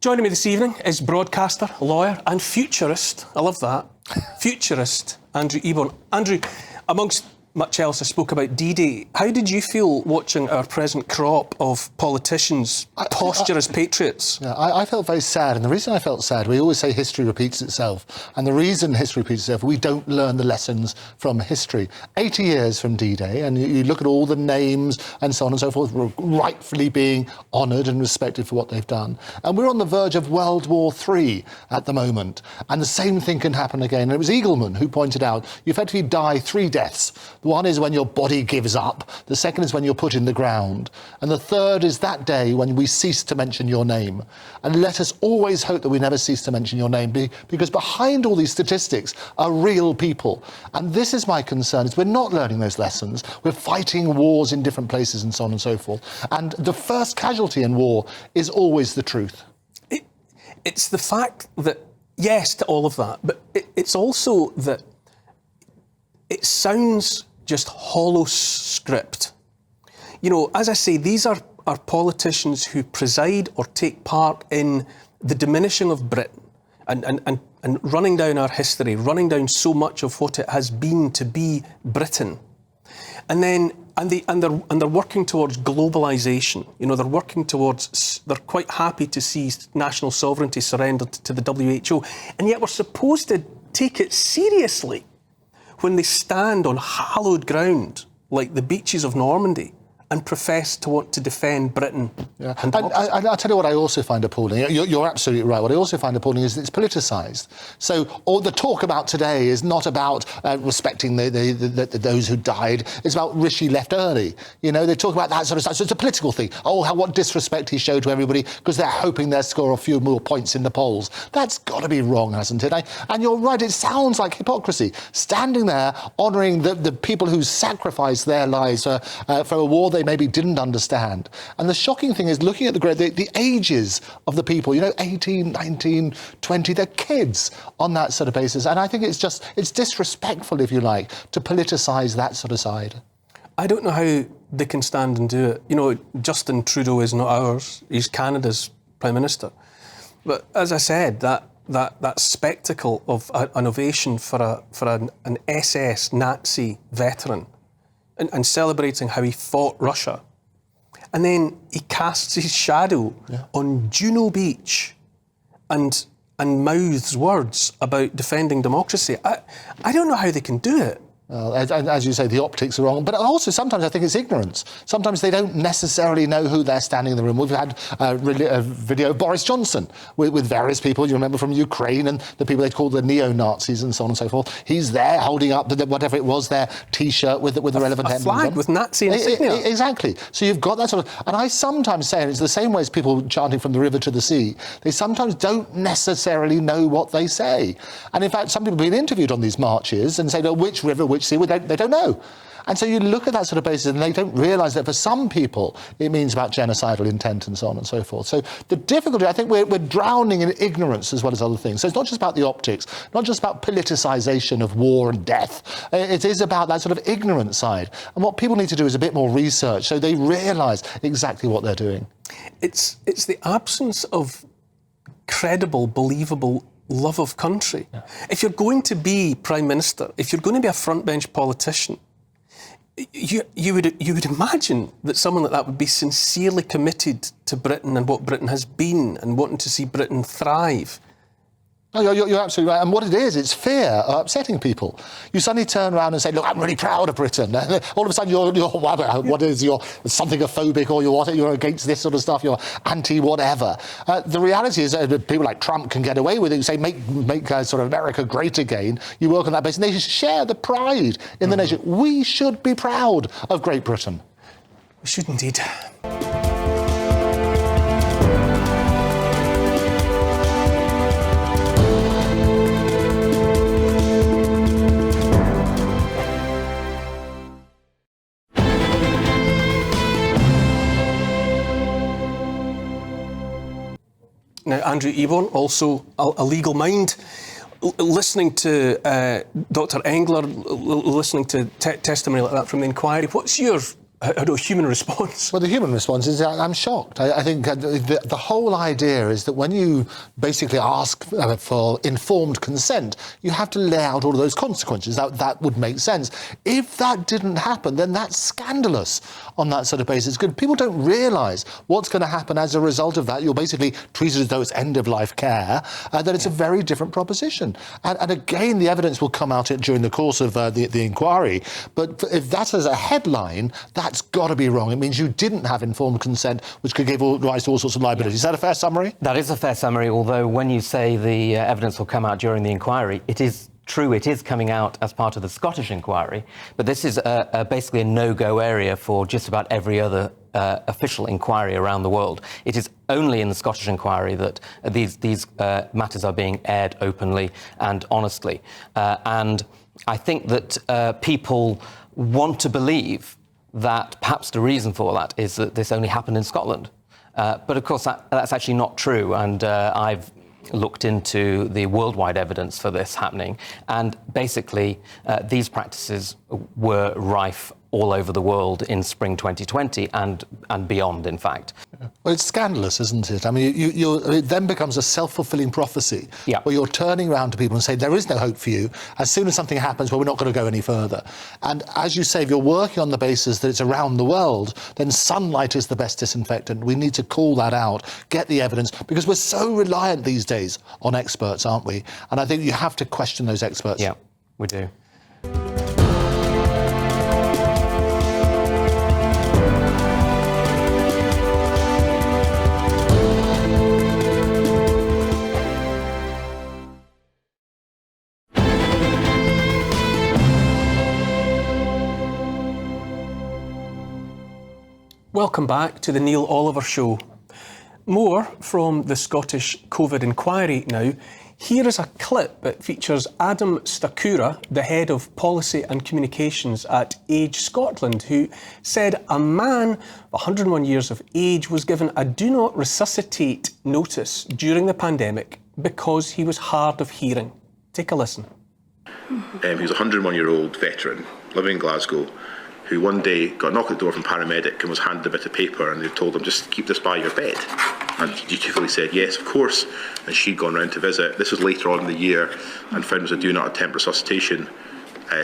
Joining me this evening is broadcaster, lawyer and futurist, I love that, futurist Andrew Eborn. Andrew, amongst much else, I spoke about D-Day. How did you feel watching our present crop of politicians posture as patriots? Yeah, I felt very sad, and the reason I felt sad, we always say history repeats itself, and the reason history repeats itself, we don't learn the lessons from history. 80 years from D-Day, and you look at all the names and so on and so forth, rightfully being honoured and respected for what they've done. And we're on the verge of World War III at the moment, and the same thing can happen again. And it was Eagleman who pointed out, you effectively die 3 deaths. One is when your body gives up, the second is when you're put in the ground, and the third is that day when we cease to mention your name. And let us always hope that we never cease to mention your name, because behind all these statistics are real people. And this is my concern, is we're not learning those lessons. We're fighting wars in different places and so on and so forth. And the first casualty in war is always the truth. It's the fact that, yes, to all of that, but it's also that it sounds just hollow script. You know, as I say, these are politicians who preside or take part in the diminishing of Britain and running down our history, running down so much of what it has been to be Britain. And then they're working towards globalisation. You know, they're quite happy to see national sovereignty surrendered to the WHO, and yet we're supposed to take it seriously when they stand on hallowed ground like the beaches of Normandy and profess to want to defend Britain. Yeah. And I'll tell you what I also find appalling. You're absolutely right. What I also find appalling is that it's politicised. So all the talk about today is not about respecting those who died. It's about Rishi left early. You know, they talk about that sort of stuff. So it's a political thing. Oh, what disrespect he showed to everybody because they're hoping they'll score a few more points in the polls. That's got to be wrong, hasn't it? And you're right, it sounds like hypocrisy. Standing there honouring the people who sacrificed their lives for a war they maybe didn't understand. And the shocking thing is looking at the ages of the people, you know, 18, 19, 20, they're kids on that sort of basis. And I think it's disrespectful, if you like, to politicise that sort of side. I don't know how they can stand and do it. You know, Justin Trudeau is not ours. He's Canada's Prime Minister. But as I said, that spectacle of an ovation for an SS Nazi veteran and celebrating how he fought Russia. And then he casts his shadow on Juno Beach and mouths words about defending democracy. I don't know how they can do it. Well, as you say, the optics are wrong, but also sometimes I think it's ignorance. Sometimes they don't necessarily know who they're standing in the room. We've had a video of Boris Johnson with various people, you remember, from Ukraine and the people they called the neo-Nazis and so on and so forth. He's there holding up whatever it was, their T-shirt with the relevant emblems flag with Nazi insignia. Exactly. So you've got that sort of... And I sometimes say, and it's the same way as people chanting from the river to the sea, they sometimes don't necessarily know what they say. And in fact, some people have been interviewed on these marches and say, oh, which river, which sea, they don't know. And so you look at that sort of basis and they don't realise that for some people it means about genocidal intent and so on and so forth. So the difficulty, I think we're drowning in ignorance as well as other things. So it's not just about the optics, not just about politicisation of war and death. It is about that sort of ignorant side. And what people need to do is a bit more research so they realise exactly what they're doing. It's the absence of credible, believable love of country. Yeah. If you're going to be Prime Minister, if you're going to be a frontbench politician, you would imagine that someone like that would be sincerely committed to Britain and what Britain has been and wanting to see Britain thrive. No, you're absolutely right. And what it is, it's fear of upsetting people. You suddenly turn around and say, look, I'm really proud of Britain. All of a sudden, you're something phobic or you're against this sort of stuff, you're anti-whatever. The reality is people like Trump can get away with it. You say, make sort of America great again. You work on that basis. And they share the pride in the nation. We should be proud of Great Britain. We should indeed. Now, Andrew Eborn, also a legal mind, listening to Dr. Engler, listening to testimony like that from the inquiry, what's your human response? Well, the human response is I'm shocked. I think the whole idea is that when you basically ask for informed consent, you have to lay out all of those consequences. That would make sense. If that didn't happen, then that's scandalous on that sort of basis. Because people don't realise what's going to happen as a result of that. You're basically treated as though it's end-of-life care, that it's a very different proposition. And again, the evidence will come out during the course of the inquiry. But if that is a headline, that's got to be wrong. It means you didn't have informed consent, which could give rise to all sorts of liabilities. Is that a fair summary? That is a fair summary, although when you say the evidence will come out during the inquiry, it is true, it is coming out as part of the Scottish inquiry, but this is basically a no-go area for just about every other official inquiry around the world. It is only in the Scottish inquiry that these matters are being aired openly and honestly. And I think that people want to believe that perhaps the reason for that is that this only happened in Scotland. But of course, that's actually not true. And I've looked into the worldwide evidence for this happening. And basically, these practices were rife all over the world in spring 2020 and beyond, in fact. Well, it's scandalous, isn't it? I mean, it then becomes a self-fulfilling prophecy where you're turning around to people and saying, there is no hope for you. As soon as something happens, well, we're not going to go any further. And as you say, if you're working on the basis that it's around the world, then sunlight is the best disinfectant. We need to call that out, get the evidence, because we're so reliant these days on experts, aren't we? And I think you have to question those experts. Yeah, we do. Welcome back to the Neil Oliver Show. More from the Scottish COVID inquiry now. Here is a clip that features Adam Stachura, the head of policy and communications at Age Scotland, who said a man of 101 years of age was given a do not resuscitate notice during the pandemic because he was hard of hearing. Take a listen. He was a 101-year-old veteran living in Glasgow, who one day got a knock at the door from paramedic and was handed a bit of paper, and they told him, just keep this by your bed. And he dutifully said, yes, of course. And she'd gone round to visit. This was later on in the year, and found it was a do not attempt resuscitation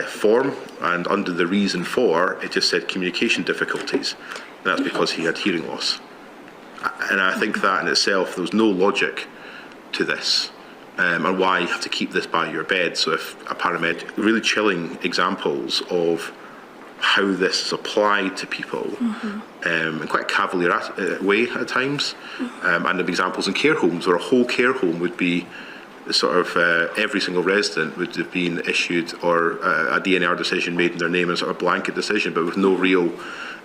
form. And under the reason for, it just said communication difficulties. And that's because he had hearing loss. And I think that in itself, there was no logic to this. And why you have to keep this by your bed. So if a paramedic, really chilling examples of how this is applied to people in quite a cavalier way at times. And the examples in care homes, where a whole care home would be sort of every single resident would have been issued or a DNR decision made in their name, and sort of a blanket decision, but with no real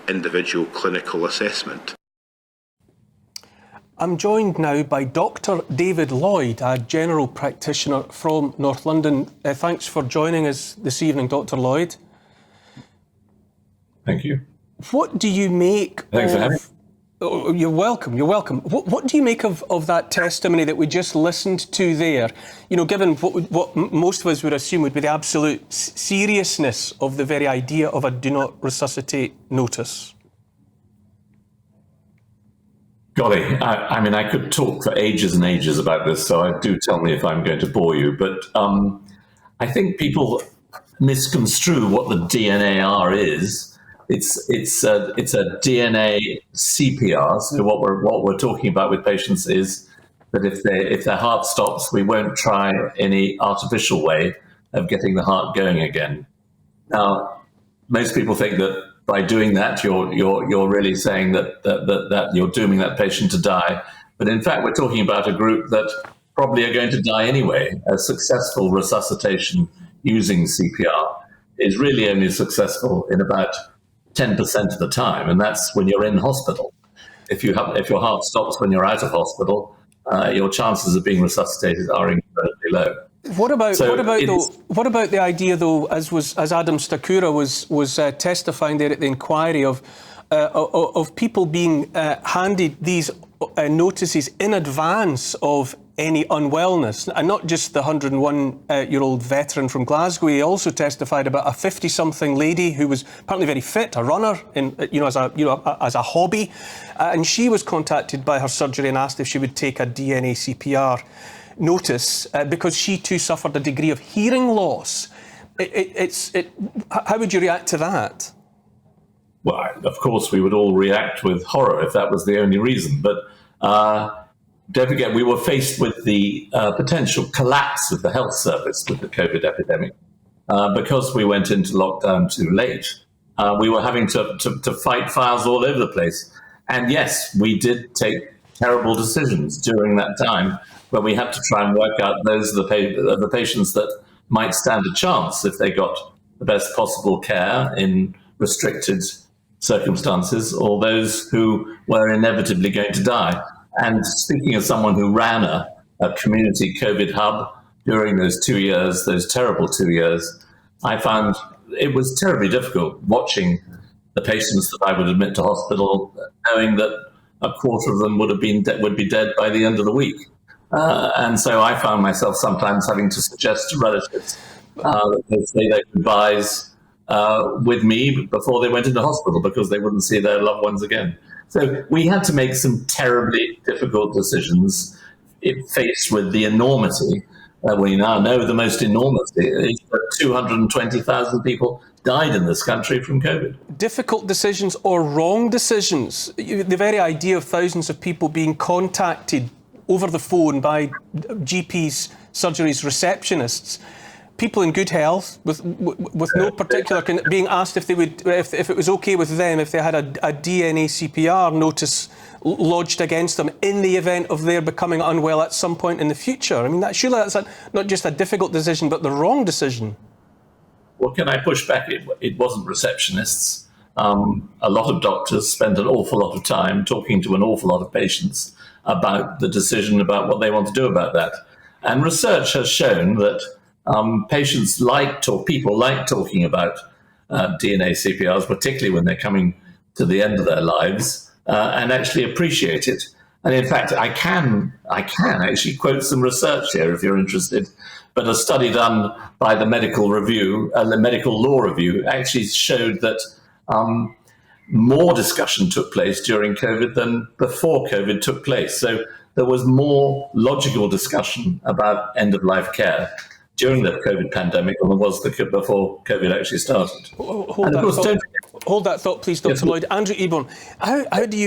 individual clinical assessment. I'm joined now by Dr. David Lloyd, a general practitioner from North London. Thanks for joining us this evening, Dr. Lloyd. Thank you. What do you make Thanks for having me. Oh, you're welcome, you're welcome. What do you make of that testimony that we just listened to there? You know, given what most of us would assume would be the absolute seriousness of the very idea of a do not resuscitate notice. Golly, I mean, I could talk for ages and ages about this, so do tell me if I'm going to bore you. But I think people misconstrue what the DNAR is. It's a DNA CPR. So what we're talking about with patients is that if their heart stops, we won't try any artificial way of getting the heart going again. Now, most people think that by doing that, you're really saying that you're dooming that patient to die. But in fact, we're talking about a group that probably are going to die anyway. A successful resuscitation using CPR is really only successful in about 10% of the time, and that's when you're in hospital. If your heart stops when you're out of hospital, your chances of being resuscitated are incredibly low. What about the idea, though, as Adam Stachura was testifying there at the inquiry of people being handed these notices in advance of any unwellness. And not just the 101-year-old veteran from Glasgow. He also testified about a 50-something lady who was apparently very fit, a runner, as a hobby. And she was contacted by her surgery and asked if she would take a DNA CPR notice because she too suffered a degree of hearing loss. How would you react to that? Well, of course, we would all react with horror if that was the only reason. But don't forget, we were faced with the potential collapse of the health service with the COVID epidemic. Because we went into lockdown too late, we were having to fight fires all over the place. And yes, we did take terrible decisions during that time where we had to try and work out those of the patients that might stand a chance if they got the best possible care in restricted circumstances, or those who were inevitably going to die. And speaking as someone who ran a community COVID hub during those 2 years, those terrible 2 years, I found it was terribly difficult watching the patients that I would admit to hospital, knowing that a quarter of them would be dead by the end of the week. And so I found myself sometimes having to suggest to relatives that they say their goodbyes with me before they went into hospital because they wouldn't see their loved ones again. So we had to make some terribly difficult decisions faced with the enormity. We now know the most enormity is that 220,000 people died in this country from COVID. Difficult decisions or wrong decisions. The very idea of thousands of people being contacted over the phone by GPs, surgeries, receptionists, people in good health with no particular being asked if they would, if it was okay with them if they had a DNA CPR notice lodged against them in the event of their becoming unwell at some point in the future. I mean, surely that's not just a difficult decision, but the wrong decision. Well, can I push back? It wasn't receptionists. A lot of doctors spend an awful lot of time talking to an awful lot of patients about the decision about what they want to do about that. And research has shown that people like talking about DNA CPRs, particularly when they're coming to the end of their lives, and actually appreciate it. And in fact, I can actually quote some research here if you're interested. But a study done by the Medical Law Review actually showed that more discussion took place during COVID than before COVID took place. So there was more logical discussion about end-of-life care during the COVID pandemic than there was before COVID actually started. Hold that thought, please, Dr. Lloyd. Andrew Eborn, how do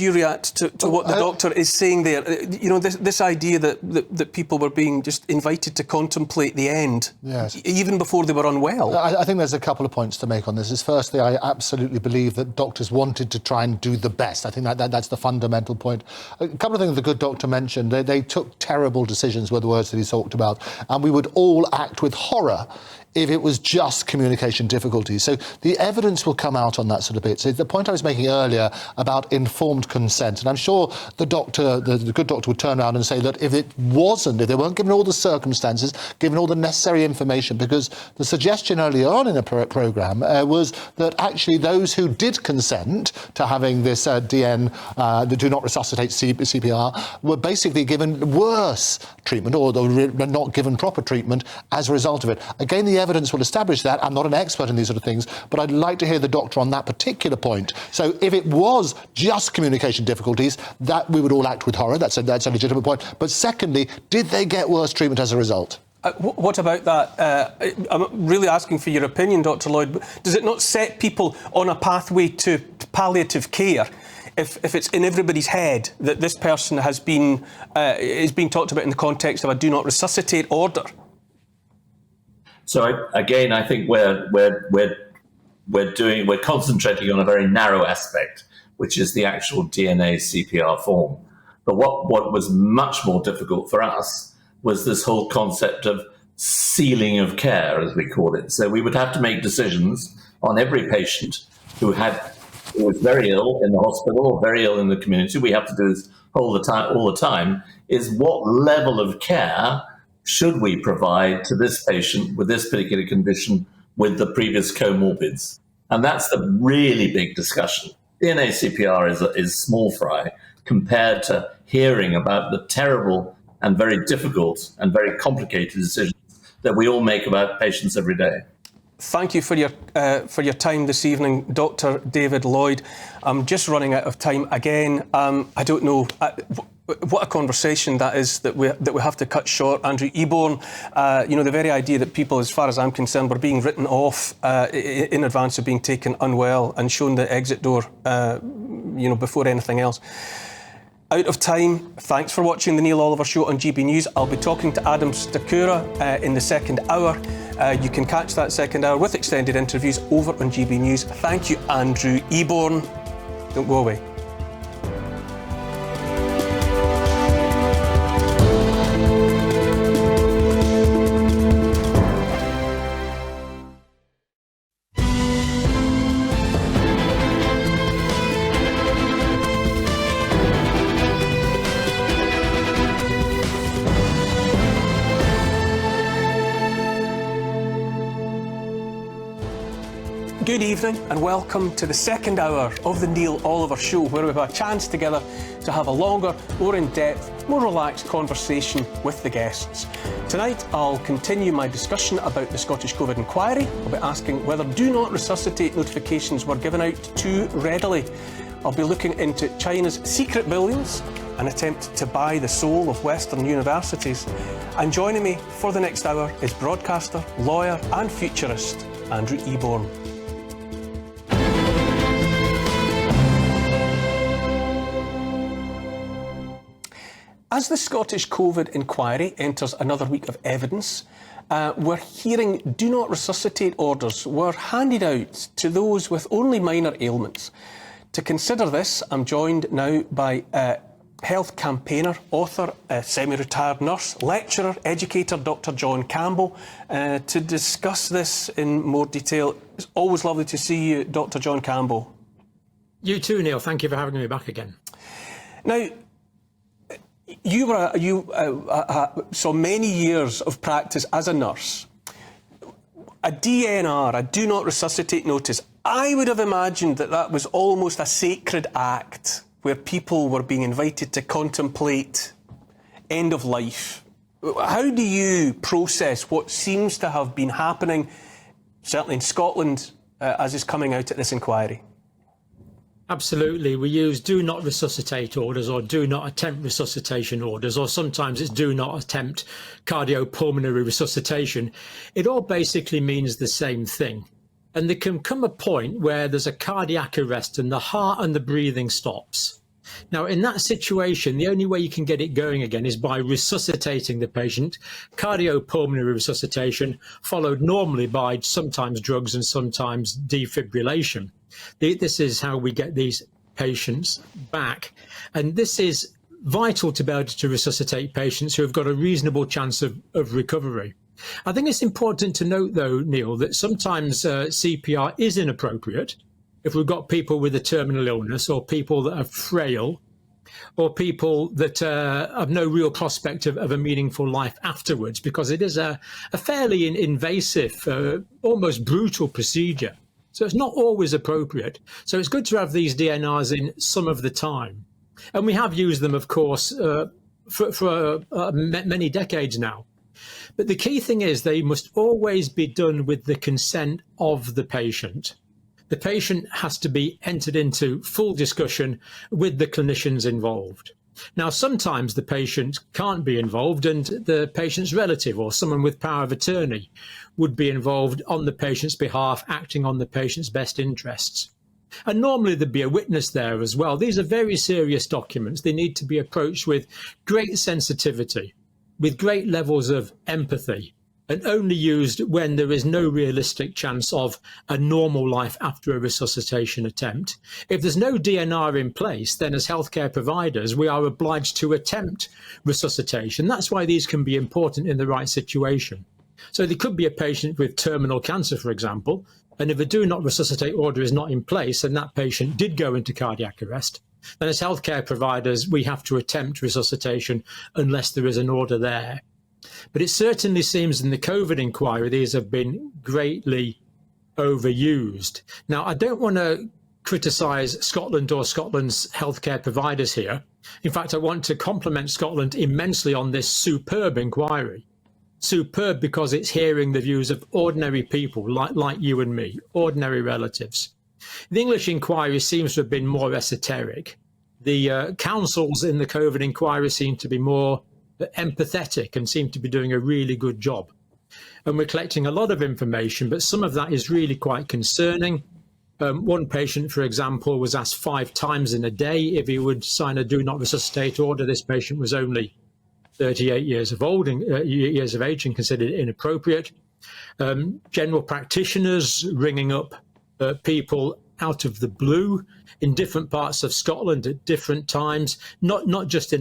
you react to what the doctor is saying there? You know, this idea that people were being just invited to contemplate the end, yes, even before they were unwell. I think there's a couple of points to make on this. Firstly, I absolutely believe that doctors wanted to try and do the best. I think that's the fundamental point. A couple of things the good doctor mentioned. They took terrible decisions, were the words that he talked about, and we would all act with horror if it was just communication difficulties. So the evidence will come out on that sort of bit. So the point I was making earlier about informed consent, and I'm sure the doctor, the good doctor would turn around and say that if they weren't given all the circumstances, given all the necessary information, because the suggestion earlier on in a programme was that actually those who did consent to having this the do not resuscitate CPR were basically given worse treatment, or they were not given proper treatment as a result of it. Again, the evidence will establish that. I'm not an expert in these sort of things, but I'd like to hear the doctor on that particular point. So if it was just communication difficulties, that we would all act with horror. That's a legitimate point. But secondly, did they get worse treatment as a result? What about that? I'm really asking for your opinion, Dr. Lloyd. Does it not set people on a pathway to palliative care if it's in everybody's head that this person is being talked about in the context of a do not resuscitate order? So again, I think we're concentrating on a very narrow aspect, which is the actual DNA CPR form. But what was much more difficult for us was this whole concept of ceiling of care, as we call it. So we would have to make decisions on every patient who was very ill in the hospital or very ill in the community. We have to do this all the time, is what level of care should we provide to this patient with this particular condition with the previous comorbids? And that's the really big discussion. DNA CPR is small fry compared to hearing about the terrible and very difficult and very complicated decisions that we all make about patients every day. Thank you for your time this evening, Dr. David Lloyd. I'm just running out of time again. I don't know what a conversation that is that we have to cut short. Andrew Eborn, the very idea that people, as far as I'm concerned, were being written off in advance of being taken unwell and shown the exit door, before anything else. Out of time. Thanks for watching the Neil Oliver Show on GB News. I'll be talking to Adam Stachura in the second hour. You can catch that second hour with extended interviews over on GB News. Thank you, Andrew Eborn. Don't go away. Good evening and welcome to the second hour of the Neil Oliver Show, where we have a chance together to have a longer, more in-depth, more relaxed conversation with the guests. Tonight I'll continue my discussion about the Scottish COVID inquiry. I'll be asking whether do not resuscitate notifications were given out too readily. I'll be looking into China's secret billions, an attempt to buy the soul of Western universities. And joining me for the next hour is broadcaster, lawyer and futurist Andrew Eborn. As the Scottish COVID inquiry enters another week of evidence, we're hearing do not resuscitate orders were handed out to those with only minor ailments. To consider this, I'm joined now by health campaigner, author, semi-retired nurse, lecturer, educator, Dr. John Campbell, to discuss this in more detail. It's always lovely to see you, Dr. John Campbell. You too, Neil. Thank you for having me back again. Now, you saw many years of practice as a nurse. A DNR, a do not resuscitate notice, I would have imagined that was almost a sacred act where people were being invited to contemplate end of life. How do you process what seems to have been happening, certainly in Scotland, as is coming out at this inquiry? Absolutely. We use do not resuscitate orders or do not attempt resuscitation orders, or sometimes it's do not attempt cardiopulmonary resuscitation. It all basically means the same thing. And there can come a point where there's a cardiac arrest and the heart and the breathing stops. Now, in that situation, the only way you can get it going again is by resuscitating the patient, cardiopulmonary resuscitation, followed normally by sometimes drugs and sometimes defibrillation. This is how we get these patients back. And this is vital to be able to resuscitate patients who have got a reasonable chance of recovery. I think it's important to note, though, Neil, that sometimes CPR is inappropriate if we've got people with a terminal illness or people that are frail or people that have no real prospect of a meaningful life afterwards, because it is a fairly invasive, almost brutal procedure. So it's not always appropriate. So it's good to have these DNRs in some of the time. And we have used them, of course, for many decades now. But the key thing is they must always be done with the consent of the patient. The patient has to be entered into full discussion with the clinicians involved. Now, sometimes the patient can't be involved and the patient's relative or someone with power of attorney would be involved on the patient's behalf, acting on the patient's best interests. And normally there'd be a witness there as well. These are very serious documents. They need to be approached with great sensitivity, with great levels of empathy, and only used when there is no realistic chance of a normal life after a resuscitation attempt. If there's no DNR in place, then as healthcare providers, we are obliged to attempt resuscitation. That's why these can be important in the right situation. So there could be a patient with terminal cancer, for example, and if a do not resuscitate order is not in place and that patient did go into cardiac arrest, then as healthcare providers, we have to attempt resuscitation unless there is an order there. But it certainly seems in the COVID inquiry, these have been greatly overused. Now, I don't want to criticise Scotland or Scotland's healthcare providers here, In fact, I want to compliment Scotland immensely on this superb inquiry. Superb because it's hearing the views of ordinary people like you and me, ordinary relatives. The English inquiry seems to have been more esoteric. The councils in the COVID inquiry seem to be more empathetic and seem to be doing a really good job. And we're collecting a lot of information, but some of that is really quite concerning. One patient, for example, was asked 5 times in a day if he would sign a do not resuscitate order. This patient was only 38 years of age and considered inappropriate. General practitioners ringing up people out of the blue in different parts of Scotland at different times, not just in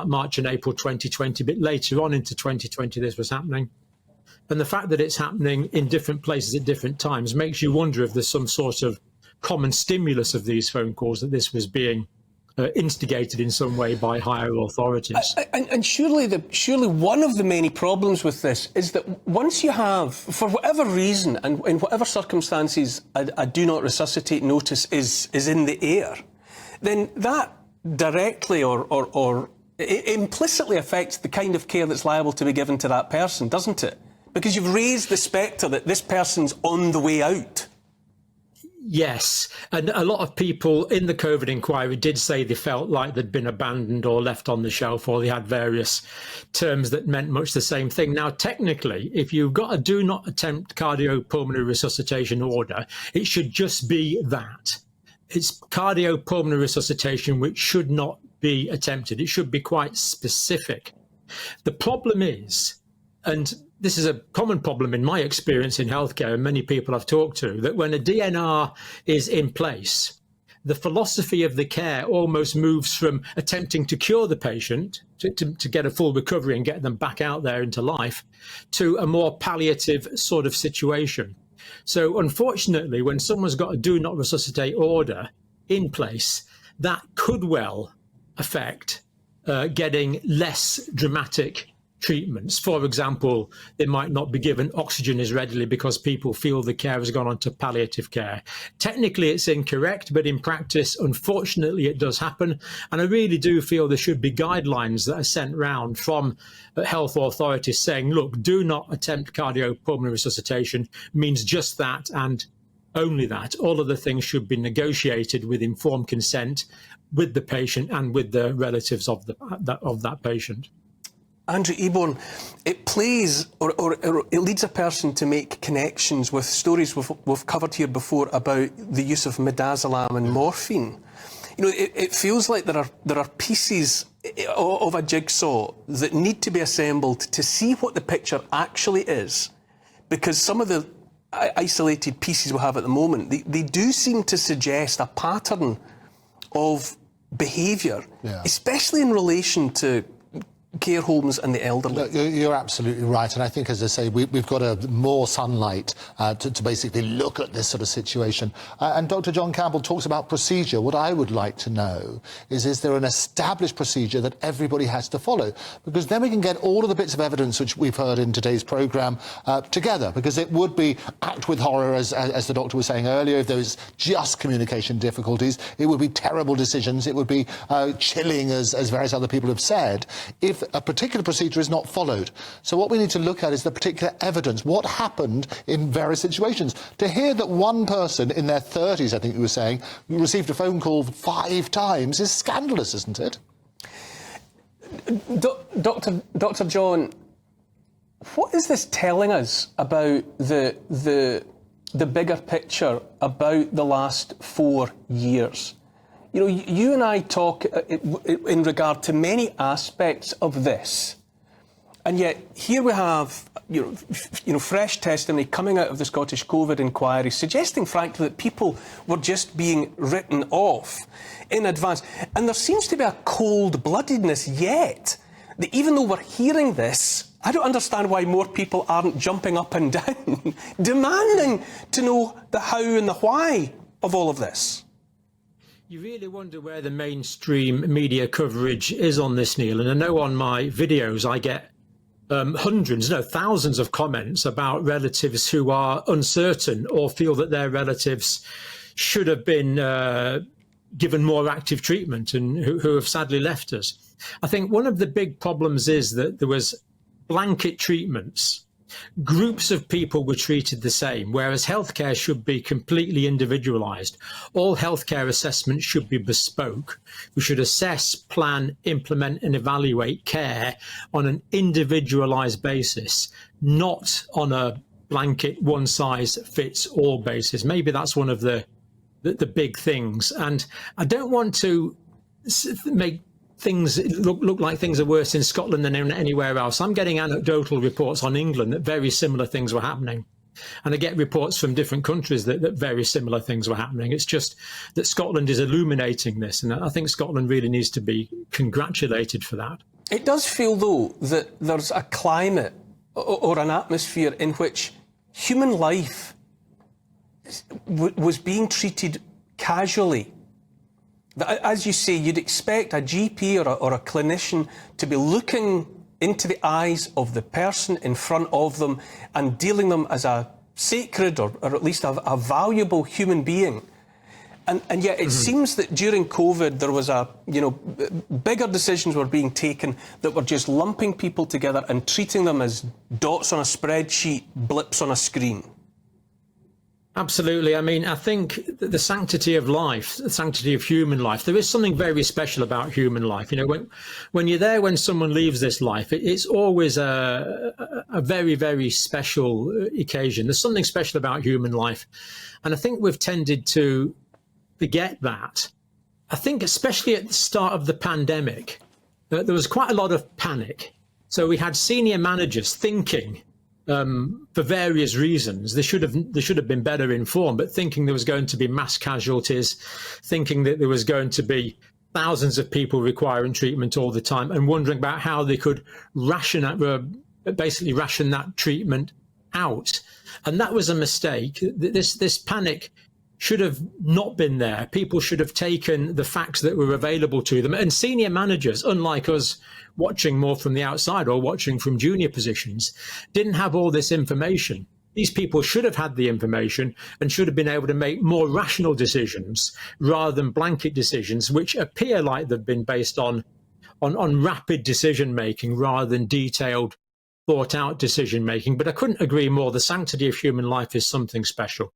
March and April 2020, but later on into 2020 this was happening. And the fact that it's happening in different places at different times makes you wonder if there's some sort of common stimulus of these phone calls, that this was being instigated in some way by higher authorities. And surely one of the many problems with this is that once you have, for whatever reason and in whatever circumstances, a do not resuscitate notice is in the air, then that directly or implicitly affects the kind of care that's liable to be given to that person, doesn't it? Because you've raised the spectre that this person's on the way out. Yes, and a lot of people in the COVID inquiry did say they felt like they'd been abandoned or left on the shelf, or they had various terms that meant much the same thing. Now, technically, if you've got a do not attempt cardiopulmonary resuscitation order, it should just be that. It's cardiopulmonary resuscitation which should not be attempted. It should be quite specific. The problem is, and this is a common problem in my experience in healthcare and many people I've talked to, that when a DNR is in place, the philosophy of the care almost moves from attempting to cure the patient to get a full recovery and get them back out there into life to a more palliative sort of situation. So unfortunately, when someone's got a do not resuscitate order in place, that could well affect getting less dramatic treatments. For example, they might not be given oxygen as readily because people feel the care has gone on to palliative care. Technically, it's incorrect, but in practice, unfortunately, it does happen. And I really do feel there should be guidelines that are sent round from health authorities saying, look, do not attempt cardiopulmonary resuscitation means just that and only that. All of the things should be negotiated with informed consent with the patient and with the relatives of that patient. Andrew Eborn, it plays or it leads a person to make connections with stories we've covered here before about the use of midazolam and morphine. You know, it feels like there are pieces of a jigsaw that need to be assembled to see what the picture actually is, because some of the isolated pieces we have at the moment, they do seem to suggest a pattern of behaviour, especially in relation to care homes and the elderly. You're absolutely right, and I think, as I say, we've got more sunlight to basically look at this sort of situation. And Dr. John Campbell talks about procedure. What I would like to know is there an established procedure that everybody has to follow? Because then we can get all of the bits of evidence which we've heard in today's programme together, because it would be act with horror, as the doctor was saying earlier, if there was just communication difficulties. It would be terrible decisions. It would be chilling, as various other people have said, if a particular procedure is not followed. So what we need to look at is the particular evidence. What happened in various situations? To hear that one person in their 30s, I think you were saying, received a phone call 5 times is scandalous, isn't it? Dr. John, what is this telling us about the bigger picture about the last 4 years? You know, you and I talk in regard to many aspects of this, and yet here we have, you know, fresh testimony coming out of the Scottish COVID inquiry, suggesting, frankly, that people were just being written off in advance. And there seems to be a cold-bloodedness yet that even though we're hearing this, I don't understand why more people aren't jumping up and down, demanding to know the how and the why of all of this. You really wonder where the mainstream media coverage is on this, Neil. And I know on my videos I get hundreds, no, thousands of comments about relatives who are uncertain or feel that their relatives should have been given more active treatment and who have sadly left us. I think one of the big problems is that there was blanket treatments. Groups of people were treated the same, whereas healthcare should be completely individualized. All healthcare assessments should be bespoke. We should assess, plan, implement and evaluate care on an individualized basis, not on a blanket one-size-fits-all basis. Maybe that's one of the big things. And I don't want to make things look like things are worse in Scotland than anywhere else. I'm getting anecdotal reports on England that very similar things were happening. And I get reports from different countries that very similar things were happening. It's just that Scotland is illuminating this. And I think Scotland really needs to be congratulated for that. It does feel, though, that there's a climate or an atmosphere in which human life was being treated casually. As you say, you'd expect a GP or a clinician to be looking into the eyes of the person in front of them and dealing them as a sacred or at least a valuable human being. And yet it seems that during COVID there was bigger decisions were being taken that were just lumping people together and treating them as dots on a spreadsheet, blips on a screen. Absolutely. I mean, I think the sanctity of life, the sanctity of human life, there is something very special about human life. You know, when you're there when someone leaves this life, it's always a very, very special occasion. There's something special about human life. And I think we've tended to forget that. I think especially at the start of the pandemic, there was quite a lot of panic. So we had senior managers thinking, for various reasons, they should have been better informed, but thinking there was going to be mass casualties, thinking that there was going to be thousands of people requiring treatment all the time, and wondering about how they could basically ration that treatment out. And that was a mistake. This panic should have not been there. People should have taken the facts that were available to them. And senior managers, unlike us watching more from the outside or watching from junior positions, didn't have all this information. These people should have had the information and should have been able to make more rational decisions rather than blanket decisions, which appear like they've been based on rapid decision making rather than detailed, thought out decision making. But I couldn't agree more. The sanctity of human life is something special.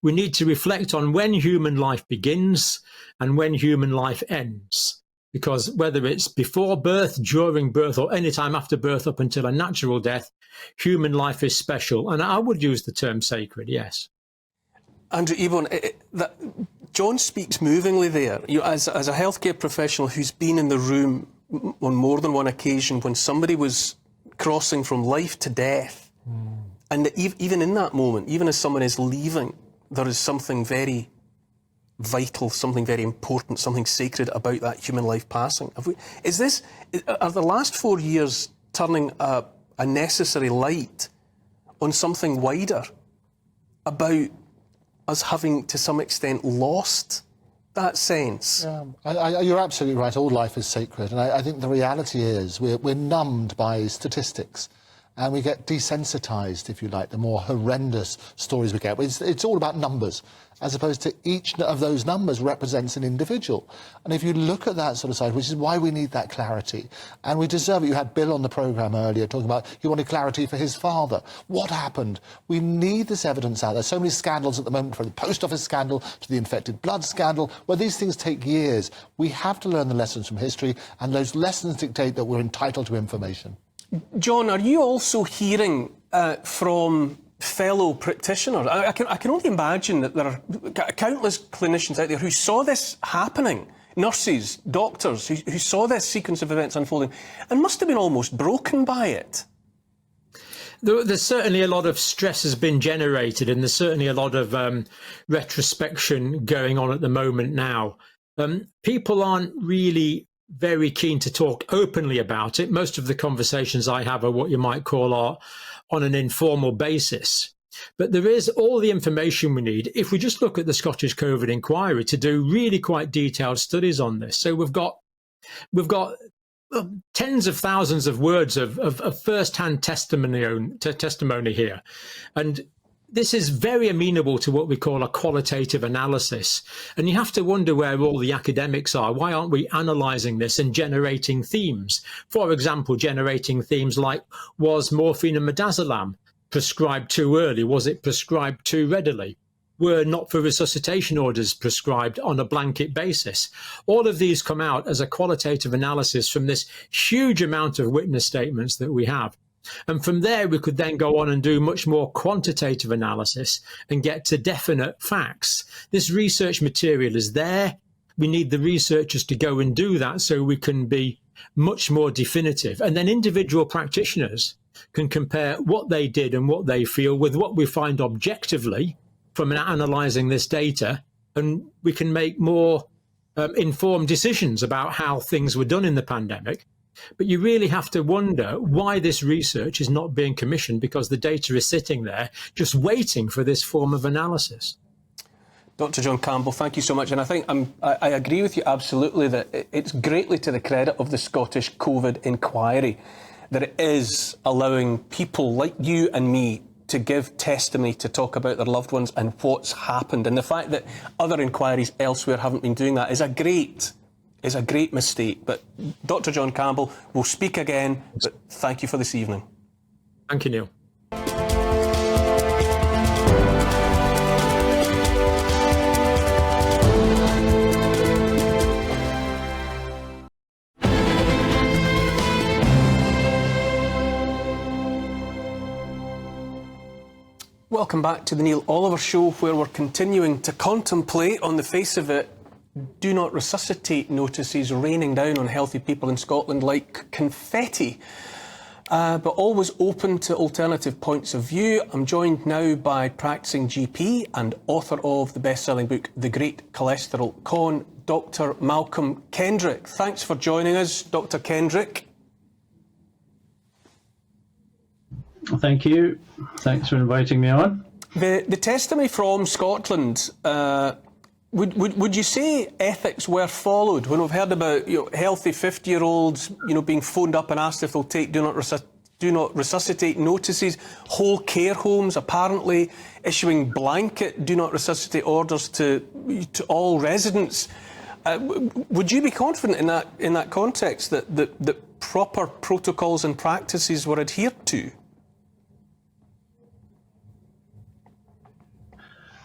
We need to reflect on when human life begins and when human life ends, because whether it's before birth, during birth, or any time after birth up until a natural death, human life is special. And I would use the term sacred, yes. Andrew Eborn, John speaks movingly there. As a healthcare professional who's been in the room on more than one occasion when somebody was crossing from life to death, and even in that moment, even as someone is leaving, there is something very vital, something very important, something sacred about that human life passing. Are the last 4 years turning a necessary light on something wider about us having, to some extent, lost that sense? You're absolutely right. All life is sacred. And I think the reality is we're numbed by statistics. And we get desensitized, if you like, the more horrendous stories we get. It's all about numbers, as opposed to each of those numbers represents an individual. And if you look at that sort of side, which is why we need that clarity, and we deserve it. You had Bill on the programme earlier talking about he wanted clarity for his father. What happened? We need this evidence out there. So many scandals at the moment, from the post office scandal to the infected blood scandal, where these things take years. We have to learn the lessons from history, and those lessons dictate that we're entitled to information. John, are you also hearing from fellow practitioners? I can only imagine that there are countless clinicians out there who saw this happening, nurses, doctors, who saw this sequence of events unfolding and must have been almost broken by it. There's certainly a lot of stress has been generated, and there's certainly a lot of retrospection going on at the moment now. People aren't really very keen to talk openly about it. Most of the conversations I have are what you might call are on an informal basis. But there is all the information we need, if we just look at the Scottish COVID inquiry, to do really quite detailed studies on this. So we've got tens of thousands of words of first-hand testimony here. And this is very amenable to what we call a qualitative analysis. And you have to wonder where all the academics are. Why aren't we analysing this and generating themes? For example, generating themes like, was morphine and midazolam prescribed too early? Was it prescribed too readily? Were not for resuscitation orders prescribed on a blanket basis? All of these come out as a qualitative analysis from this huge amount of witness statements that we have. And from there, we could then go on and do much more quantitative analysis and get to definite facts. This research material is there. We need the researchers to go and do that so we can be much more definitive. And then individual practitioners can compare what they did and what they feel with what we find objectively from analysing this data, and we can make more informed decisions about how things were done in the pandemic. But you really have to wonder why this research is not being commissioned, because the data is sitting there just waiting for this form of analysis. Dr. John Campbell, thank you so much. And I think I agree with you absolutely that it's greatly to the credit of the Scottish COVID inquiry that it is allowing people like you and me to give testimony, to talk about their loved ones and what's happened. And the fact that other inquiries elsewhere haven't been doing that is a great mistake. But Dr. John Campbell, we'll speak again, but thank you for this evening. Thank you, Neil. Welcome back to the Neil Oliver Show, where we're continuing to contemplate, on the face of it, do not resuscitate notices raining down on healthy people in Scotland like confetti, but always open to alternative points of view. I'm joined now by practicing GP and author of the best-selling book, The Great Cholesterol Con, Dr. Malcolm Kendrick. Thanks for joining us, Dr. Kendrick. Thank you. Thanks for inviting me on. The testimony from Scotland, would you say ethics were followed when we've heard about healthy 50-year-olds being phoned up and asked if they'll take do not resuscitate notices, whole care homes apparently issuing blanket do not resuscitate orders to all residents? Would you be confident in that context that proper protocols and practices were adhered to?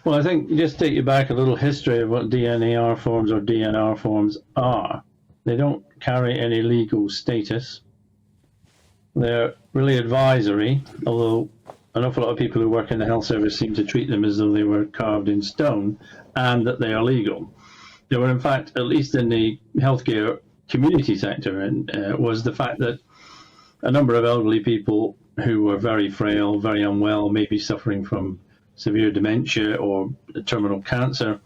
Well, I think just take you back a little history of what DNAR forms or DNR forms are. They don't carry any legal status. They're really advisory, although an awful lot of people who work in the health service seem to treat them as though they were carved in stone and that they are legal. They were, in fact, at least in the healthcare community sector, was the fact that a number of elderly people who were very frail, very unwell, maybe suffering from severe dementia or terminal cancer,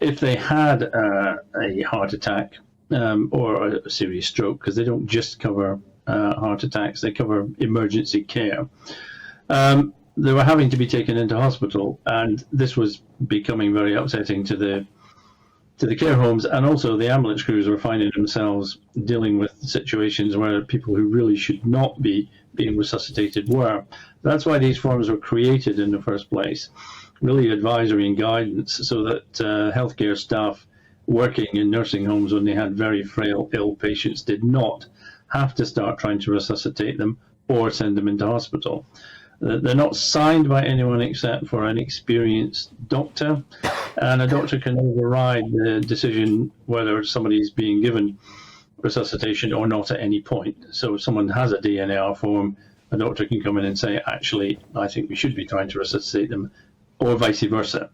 if they had a heart attack or a serious stroke, because they don't just cover heart attacks, they cover emergency care, they were having to be taken into hospital, and this was becoming very upsetting to the care homes, and also the ambulance crews were finding themselves dealing with situations where people who really should not be being resuscitated were. That's why these forms were created in the first place, really advisory and guidance, so that healthcare staff working in nursing homes when they had very frail, ill patients did not have to start trying to resuscitate them or send them into hospital. They're not signed by anyone except for an experienced doctor, and a doctor can override the decision whether somebody is being given resuscitation or not at any point. So if someone has a DNR form, a doctor can come in and say, actually, I think we should be trying to resuscitate them, or vice versa.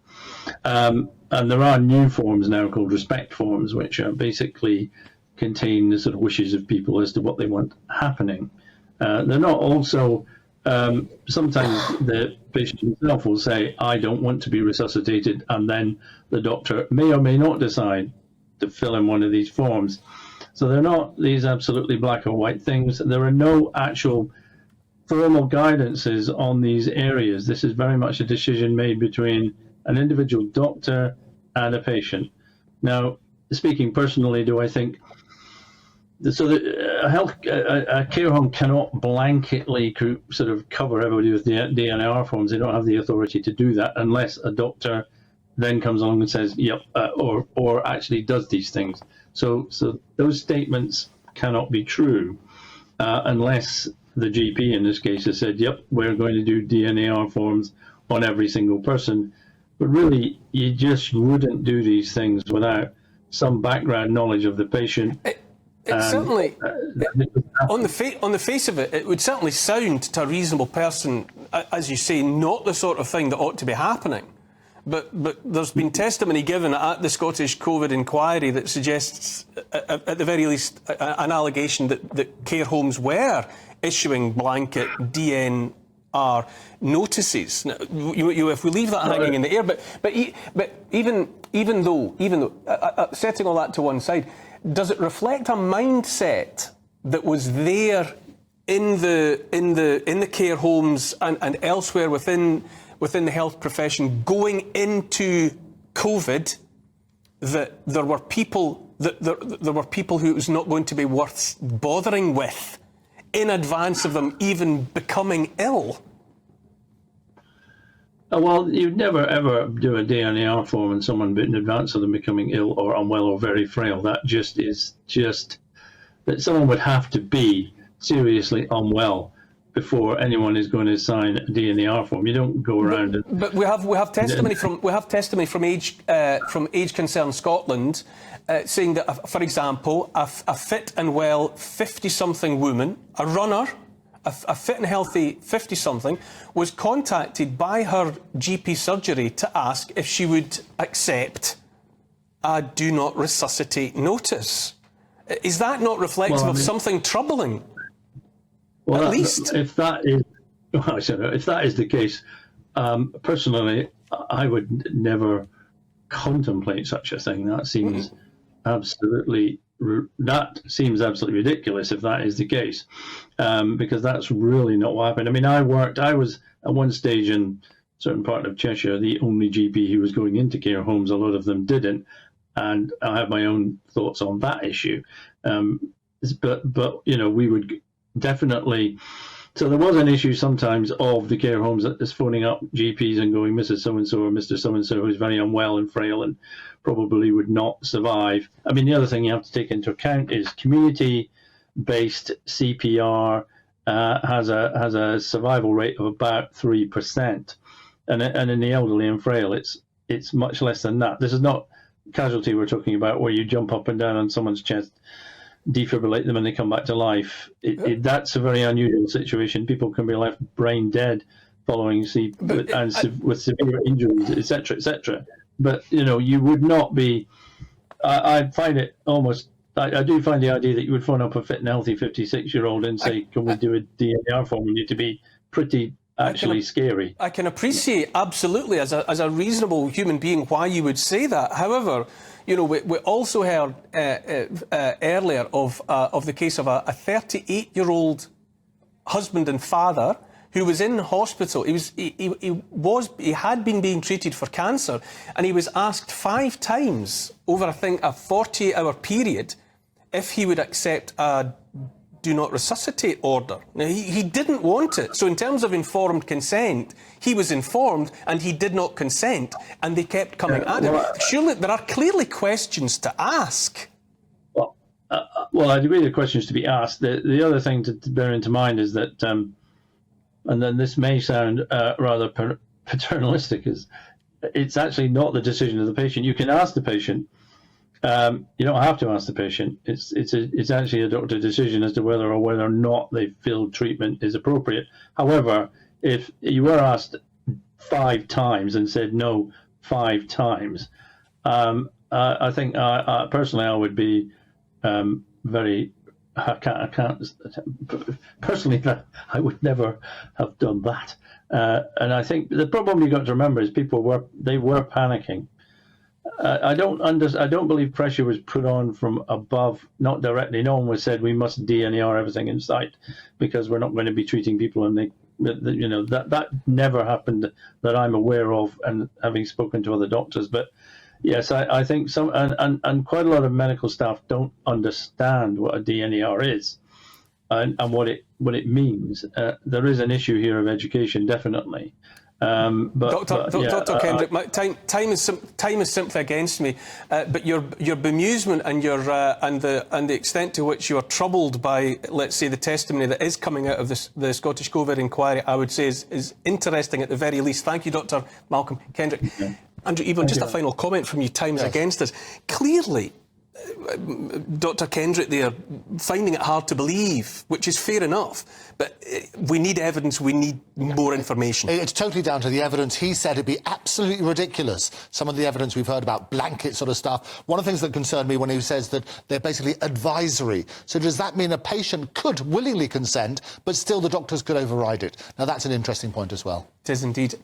And there are new forms now called respect forms, which are basically contain the sort of wishes of people as to what they want happening. They're not also, sometimes the patient himself will say, I don't want to be resuscitated, and then the doctor may or may not decide to fill in one of these forms. So they're not these absolutely black or white things. There are no actual formal guidances on these areas. This is very much a decision made between an individual doctor and a patient. Now, speaking personally, do I think so a care home cannot blanketly sort of cover everybody with the DNR forms. They don't have the authority to do that unless a doctor then comes along and says, yep, or actually does these things. So those statements cannot be true unless the GP in this case has said, yep, we're going to do DNR forms on every single person. But really, you just wouldn't do these things without some background knowledge of the patient. It certainly, on the face of it, it would certainly sound to a reasonable person, as you say, not the sort of thing that ought to be happening. But there's been testimony given at the Scottish COVID inquiry that suggests, at the very least, an allegation that care homes were issuing blanket DNR notices. Now, if we leave that hanging in the air, but even though setting all that to one side, does it reflect a mindset that was there in the care homes and elsewhere within the health profession going into COVID, that there were people who it was not going to be worth bothering with in advance of them even becoming ill? Well, you'd never ever do a DNR form on someone in advance of them becoming ill or unwell or very frail. That is that someone would have to be seriously unwell before anyone is going to sign a DNR form. You don't go around. But we have testimony from Age Concern Scotland saying that, for example, a fit and well 50-something woman, a runner, a fit and healthy 50-something, was contacted by her GP surgery to ask if she would accept a do not resuscitate notice. Is that not reflective of something troubling? Well, at least, if that is the case, personally, I would never contemplate such a thing. That seems absolutely ridiculous if that is the case, because that's really not what happened. I mean, I was at one stage in a certain part of Cheshire the only GP who was going into care homes. A lot of them didn't, and I have my own thoughts on that issue. But we would definitely. So there was an issue sometimes of the care homes that is phoning up GPs and going, Mrs. So-and-so or Mr. So-and-so who's very unwell and frail and probably would not survive. I mean, the other thing you have to take into account is community-based CPR has a survival rate of about 3%. And in the elderly and frail, it's much less than that. This is not casualty we're talking about where you jump up and down on someone's chest, defibrillate them and they come back to life. That's a very unusual situation. People can be left brain dead following with severe injuries, etc., etc. But you would not be. I find it almost. I do find the idea that you would phone up a fit and healthy 56-year-old and say, "Can we do a DNR form?" You need to be pretty scary. I can appreciate absolutely as a reasonable human being why you would say that. However, we also heard earlier of the case of a 38-year-old husband and father who was in hospital. He had been being treated for cancer, and he was asked 5 times over, I think, a 48-hour period if he would accept a do not resuscitate order. Now, he didn't want it. So in terms of informed consent, he was informed and he did not consent, and they kept coming at him. Surely there are clearly questions to ask. Well, I agree the questions to be asked. The other thing to bear into mind is that, and then this may sound rather paternalistic, is it's actually not the decision of the patient. You can ask the patient. You don't have to ask the patient. It's actually a doctor decision as to whether or not they feel treatment is appropriate. However, if you were asked 5 times and said no 5 times, I think personally I would be very. I can't personally. I would never have done that. And I think the problem you got to remember is people were panicking. I don't believe pressure was put on from above, not directly. No one was said we must DNR everything in sight because we're not going to be treating people, and that never happened that I'm aware of, and having spoken to other doctors. But Yes, I think some, and quite a lot of medical staff don't understand what a DNR is and what it means. There is an issue here of education, definitely. Dr. Kendrick, time is simply against me. But your bemusement and the extent to which you are troubled by, let's say, the testimony that is coming out of the Scottish COVID inquiry, I would say is interesting at the very least. Thank you, Dr. Malcolm Kendrick. Okay. Andrew Eborn, just a final comment from you. Time is against us. Clearly, Dr. Kendrick there, finding it hard to believe, which is fair enough, but we need evidence, we need more information. It's totally down to the evidence. He said it'd be absolutely ridiculous, some of the evidence we've heard about, blanket sort of stuff. One of the things that concerned me when he says that they're basically advisory. So does that mean a patient could willingly consent, but still the doctors could override it? Now, that's an interesting point as well. It is indeed.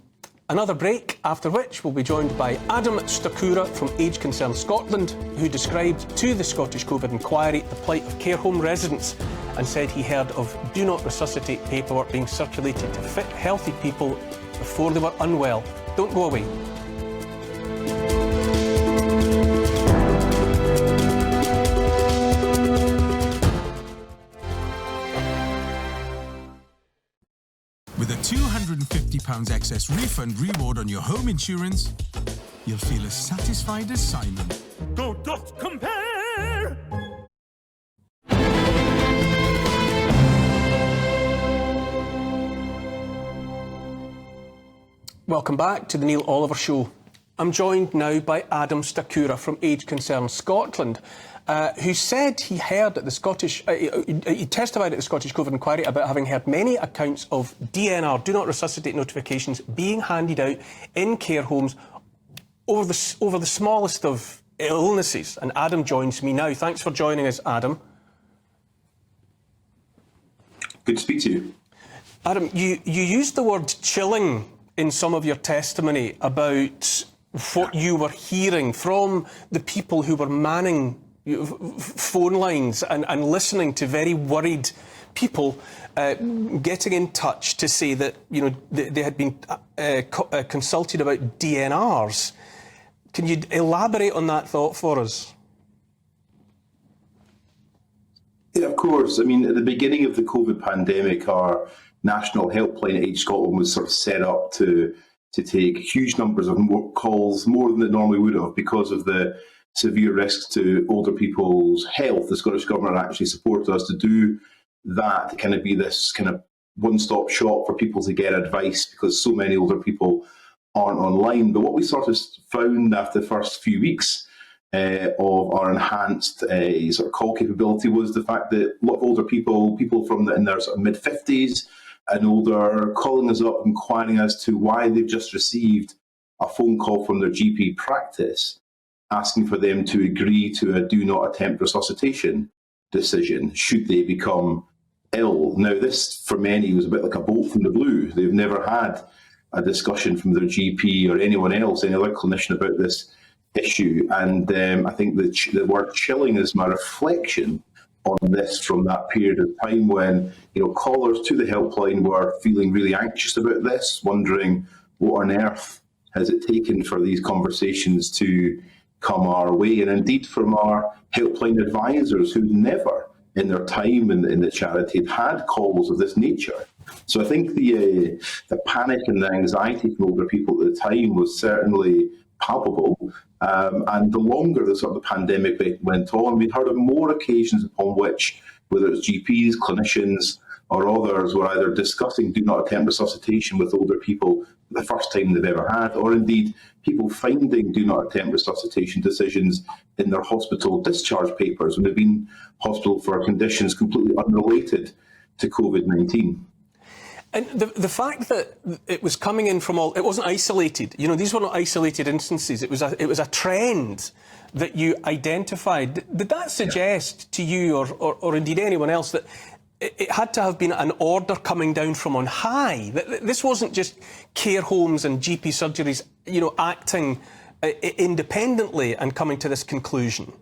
Another break, after which we'll be joined by Adam Stachura from Age Concern Scotland, who described to the Scottish COVID inquiry the plight of care home residents and said he heard of do not resuscitate paperwork being circulated to fit healthy people before they were unwell. Don't go away. With a £250 excess refund reward on your home insurance, you'll feel as satisfied as Simon. Go dot compare! Welcome back to the Neil Oliver Show. I'm joined now by Adam Stachura from Age Concern Scotland, who said he heard at the Scottish... he testified at the Scottish COVID inquiry about having heard many accounts of DNR, do not resuscitate notifications, being handed out in care homes over the smallest of illnesses. And Adam joins me now. Thanks for joining us, Adam. Good to speak to you. Adam, you used the word chilling in some of your testimony about what you were hearing from the people who were manning phone lines and listening to very worried people getting in touch to say that, you know, they had been consulted about DNRs. Can you elaborate on that thought for us? Yeah, of course. I mean, at the beginning of the COVID pandemic, our national helpline at Age Scotland was sort of set up to take huge numbers of calls, more than it normally would have, because of the severe risks to older people's health. The Scottish Government actually supported us to do that, to kind of be this kind of one-stop shop for people to get advice, because so many older people aren't online. But what we sort of found after the first few weeks of our enhanced sort of call capability was the fact that a lot of older people from in their sort of mid-50s and older, calling us up, inquiring as to why they've just received a phone call from their GP practice asking for them to agree to a do not attempt resuscitation decision should they become ill. Now, this for many was a bit like a bolt from the blue. They've never had a discussion from their GP or anyone else, any other clinician, about this issue. And I think the word chilling is my reflection on this from that period of time when, you know, callers to the helpline were feeling really anxious about this, wondering what on earth has it taken for these conversations to come our way, and indeed from our helpline advisors who never in their time in the charity had calls of this nature. So I think the panic and the anxiety from older people at the time was certainly palpable. And the longer the sort of the pandemic went on, we'd heard of more occasions upon which, whether it's GPs, clinicians, or others, were either discussing do not attempt resuscitation with older people the first time they've ever had, or indeed people finding do not attempt resuscitation decisions in their hospital discharge papers when they've been hospital for conditions completely unrelated to COVID-19. And the fact that it was coming in from all, it wasn't isolated. You know, these were not isolated instances. It was a trend that you identified. Did that suggest to you, or indeed anyone else, that it had to have been an order coming down from on high? That this wasn't just care homes and GP surgeries, you know, acting independently and coming to this conclusion?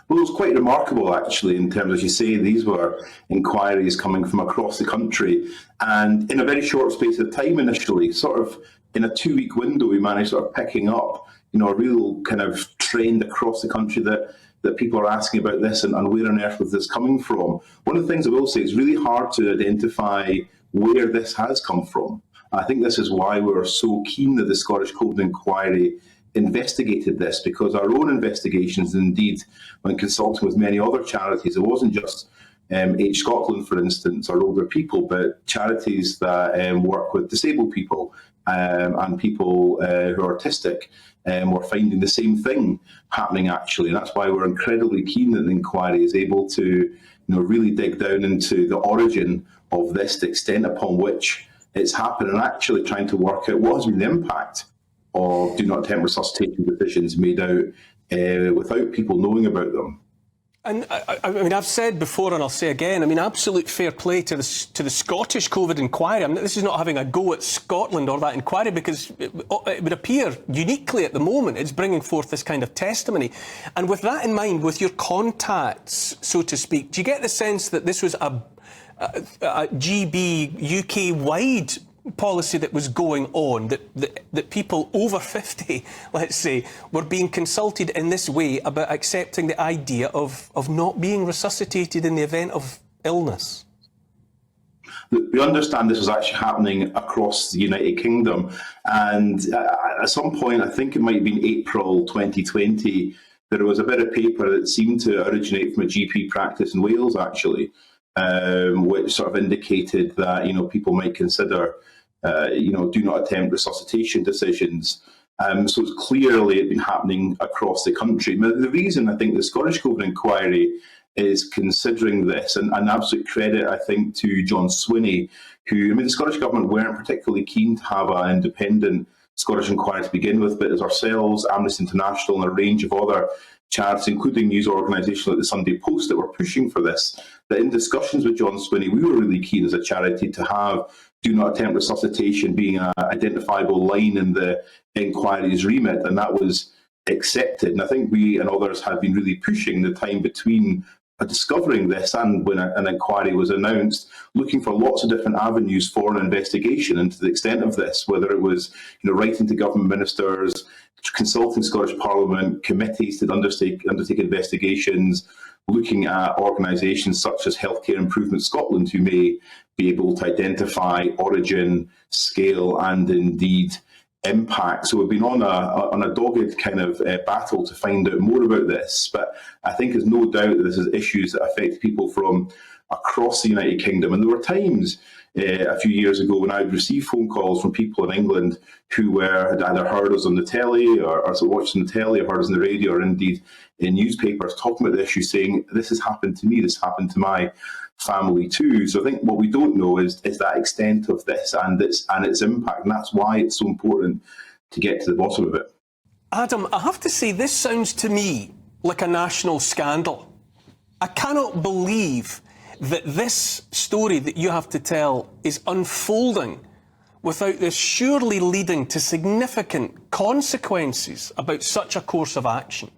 Well, it was quite remarkable, actually, in terms, as you say, these were inquiries coming from across the country. And in a very short space of time initially, sort of in a 2-week window, we managed sort of picking up, a real kind of trend across the country that people are asking about this and where on earth was this coming from. One of the things I will say, it's really hard to identify where this has come from. I think this is why we're so keen that the Scottish COVID inquiry investigated this, because our own investigations, indeed, when consulting with many other charities, it wasn't just Age Scotland, for instance, or older people, but charities that work with disabled people and people who are autistic, we're finding the same thing happening, actually. And that's why we're incredibly keen that the inquiry is able to really dig down into the origin of this, the extent upon which it's happened, and actually trying to work out what has been the impact of do not attempt resuscitation decisions made out without people knowing about them. And I mean, I've said before, and I'll say again, I mean, absolute fair play to the Scottish COVID inquiry. I mean, this is not having a go at Scotland or that inquiry, because it would appear uniquely at the moment it's bringing forth this kind of testimony. And with that in mind, with your contacts, so to speak, do you get the sense that this was a GB UK-wide policy that was going on, that people over 50, let's say, were being consulted in this way about accepting the idea of not being resuscitated in the event of illness? We understand this was actually happening across the United Kingdom, and at some point, I think it might have been April 2020, there was a bit of paper that seemed to originate from a GP practice in Wales, actually, which sort of indicated that people might consider do not attempt resuscitation decisions. So it's clearly been happening across the country. But the reason I think the Scottish COVID inquiry is considering this, and absolute credit, I think, to John Swinney, who, the Scottish Government weren't particularly keen to have an independent Scottish inquiry to begin with, but as ourselves, Amnesty International, and a range of other charities, including news organisations like the Sunday Post, that were pushing for this, that in discussions with John Swinney, we were really keen as a charity to have do not attempt resuscitation being an identifiable line in the inquiry's remit, and that was accepted. And I think we and others have been really pushing the time between discovering this and when an inquiry was announced, looking for lots of different avenues for an investigation into the extent of this, whether it was writing to government ministers, consulting Scottish Parliament, committees to undertake investigations, looking at organisations such as Healthcare Improvement Scotland, who may be able to identify origin, scale, and indeed impact. So we've been on a dogged kind of battle to find out more about this. But I think there's no doubt that this is issues that affect people from across the United Kingdom. And there were times a few years ago when I would receive phone calls from people in England who had either heard us on the telly or watched on the telly, or heard us on the radio, or indeed in newspapers talking about the issue, saying, this has happened to me, this happened to my family too. So I think what we don't know is that extent of this and its impact, and that's why it's so important to get to the bottom of it. Adam, I have to say, this sounds to me like a national scandal. I cannot believe that this story that you have to tell is unfolding without this surely leading to significant consequences about such a course of action.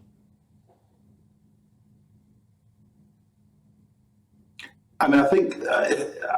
I think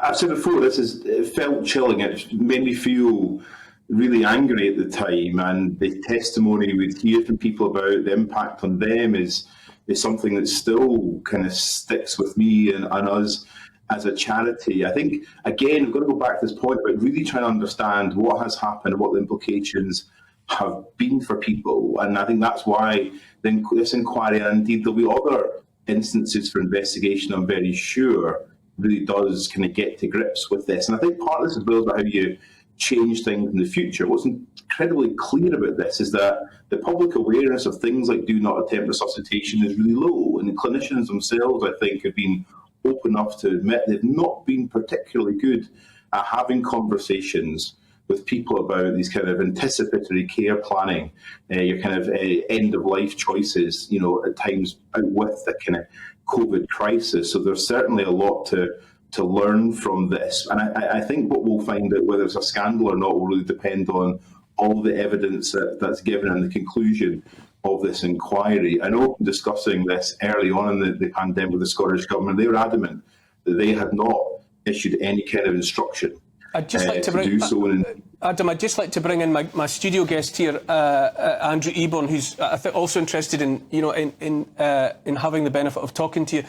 I've said before, it felt chilling. It made me feel really angry at the time, and the testimony we'd hear from people about the impact on them is something that still kind of sticks with me and us as a charity. I think, again, we've got to go back to this point about really trying to understand what has happened and what the implications have been for people. And I think that's why this inquiry, and indeed there'll be other instances for investigation, I'm very sure, really does kind of get to grips with this. And I think part of this as well is about how you change things in the future. What's incredibly clear about this is that the public awareness of things like do not attempt resuscitation is really low, and the clinicians themselves, I think, have been open enough to admit they've not been particularly good at having conversations with people about these kind of anticipatory care planning, your kind of end-of-life choices, at times out with the kind of COVID crisis. So there's certainly a lot to learn from this. And I think what we'll find out, whether it's a scandal or not, will really depend on all the evidence that's given and the conclusion of this inquiry. I know discussing this early on in the pandemic with the Scottish Government, they were adamant that they had not issued any kind of instruction I'd just like to do so. Adam, I'd just like to bring in my studio guest here, Andrew Eborn, who's I think also interested in in having the benefit of talking to you.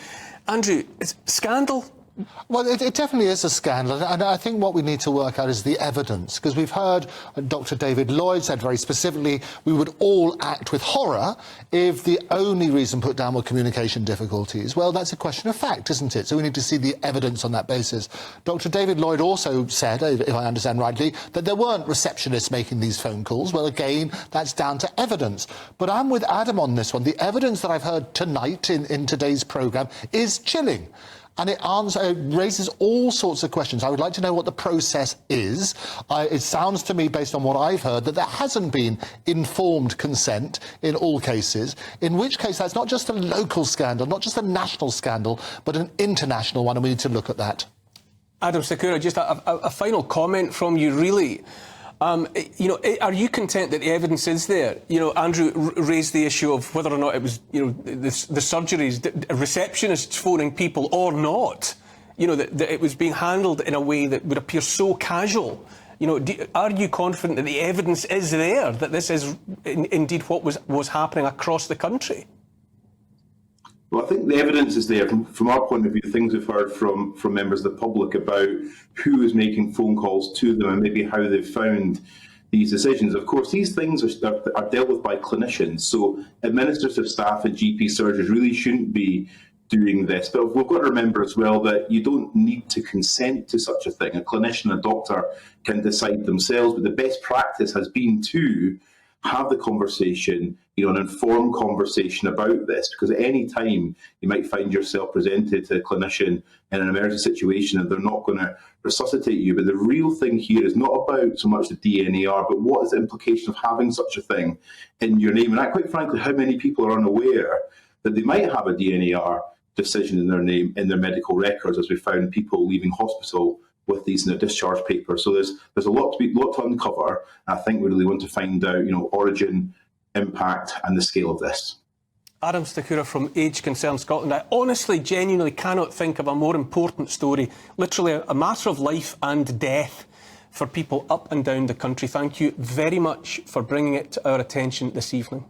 Andrew, is scandal? Well, it definitely is a scandal, and I think what we need to work out is the evidence, because we've heard Dr. David Lloyd said very specifically we would all act with horror if the only reason put down were communication difficulties. Well, that's a question of fact, isn't it? So we need to see the evidence on that basis. Dr. David Lloyd also said, if I understand rightly, that there weren't receptionists making these phone calls. Well, again, that's down to evidence. But I'm with Adam on this one. The evidence that I've heard tonight in today's programme is chilling. And it raises all sorts of questions. I would like to know what the process is. It sounds to me, based on what I've heard, that there hasn't been informed consent in all cases, in which case that's not just a local scandal, not just a national scandal, but an international one, and we need to look at that. Adam Stachura, just a final comment from you, really. Are you content that the evidence is there? Andrew raised the issue of whether or not it was, the surgeries, receptionists phoning people or not. That it was being handled in a way that would appear so casual. Are you confident that the evidence is there, that this is indeed what was happening across the country? Well, I think the evidence is there. From our point of view, things we've heard from members of the public about who is making phone calls to them and maybe how they've found these decisions. Of course, these things are dealt with by clinicians, so administrative staff and GP surgeries really shouldn't be doing this. But we've got to remember as well that you don't need to consent to such a thing. A clinician, a doctor can decide themselves, but the best practice has been to have the conversation, an informed conversation about this, because at any time you might find yourself presented to a clinician in an emergency situation and they're not going to resuscitate you. But the real thing here is not about so much the DNR, but what is the implication of having such a thing in your name? And quite frankly, how many people are unaware that they might have a DNR decision in their name, in their medical records, as we found people leaving hospital with these in their discharge papers. So there's a lot to uncover. And I think we really want to find out, origin, impact, and the scale of this. Adam Stachura from Age Concern Scotland. I honestly, genuinely cannot think of a more important story, literally a matter of life and death for people up and down the country. Thank you very much for bringing it to our attention this evening.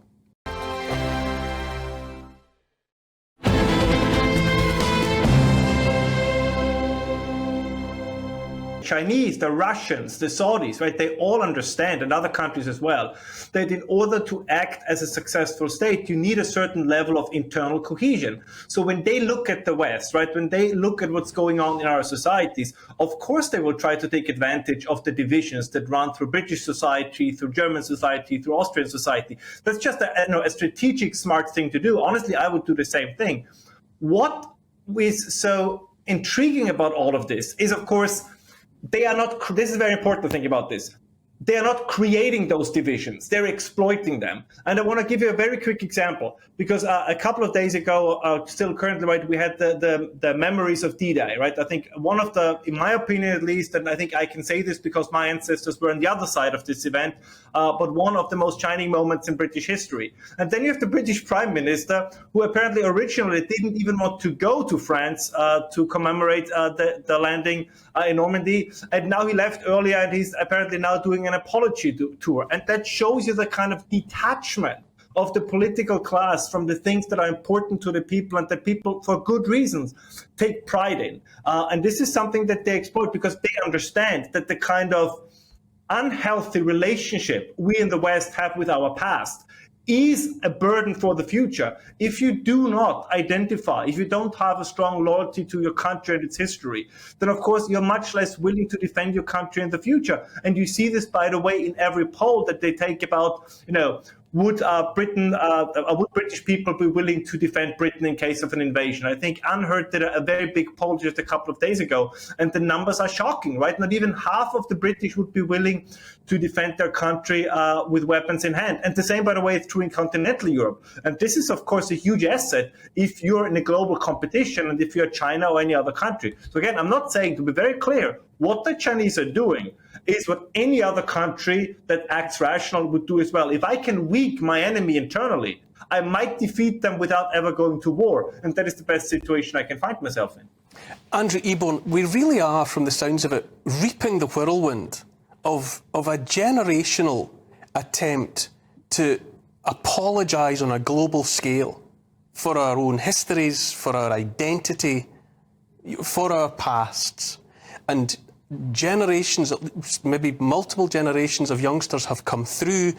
Chinese, the Russians, the Saudis, right? They all understand, and other countries as well, that in order to act as a successful state, you need a certain level of internal cohesion. So when they look at the West, right, when they look at what's going on in our societies, of course they will try to take advantage of the divisions that run through British society, through German society, through Austrian society. That's just a strategic, smart thing to do. Honestly, I would do the same thing. What is so intriguing about all of this is, of course, they are not, this is very important to think about this. They are not creating those divisions, they're exploiting them. And I want to give you a very quick example, because a couple of days ago, still currently, right, we had the memories of D-Day, right? I think one of the, in my opinion at least, and I think I can say this because my ancestors were on the other side of this event, but one of the most shining moments in British history. And then you have the British Prime Minister, who apparently originally didn't even want to go to France to commemorate the landing in Normandy. And now he left earlier, and he's apparently now doing an apology tour. And that shows you the kind of detachment of the political class from the things that are important to the people and that people, for good reasons, take pride in. And this is something that they exploit because they understand that the kind of unhealthy relationship we in the West have with our past is a burden for the future. If you do not identify, if you don't have a strong loyalty to your country and its history, then of course you're much less willing to defend your country in the future. And you see this, by the way, in every poll that they take about, would British people be willing to defend Britain in case of an invasion? I think Unheard did a very big poll just a couple of days ago, and the numbers are shocking, right? Not even half of the British would be willing to defend their country with weapons in hand. And the same, by the way, is true in continental Europe. And this is, of course, a huge asset if you're in a global competition and if you're China or any other country. So again, I'm not saying, to be very clear, what the Chinese are doing is what any other country that acts rational would do as well. If I can weaken my enemy internally, I might defeat them without ever going to war. And that is the best situation I can find myself in. Andrew Eborn, we really are, from the sounds of it, reaping the whirlwind of a generational attempt to apologise on a global scale for our own histories, for our identity, for our pasts. And generations, maybe multiple generations of youngsters have come through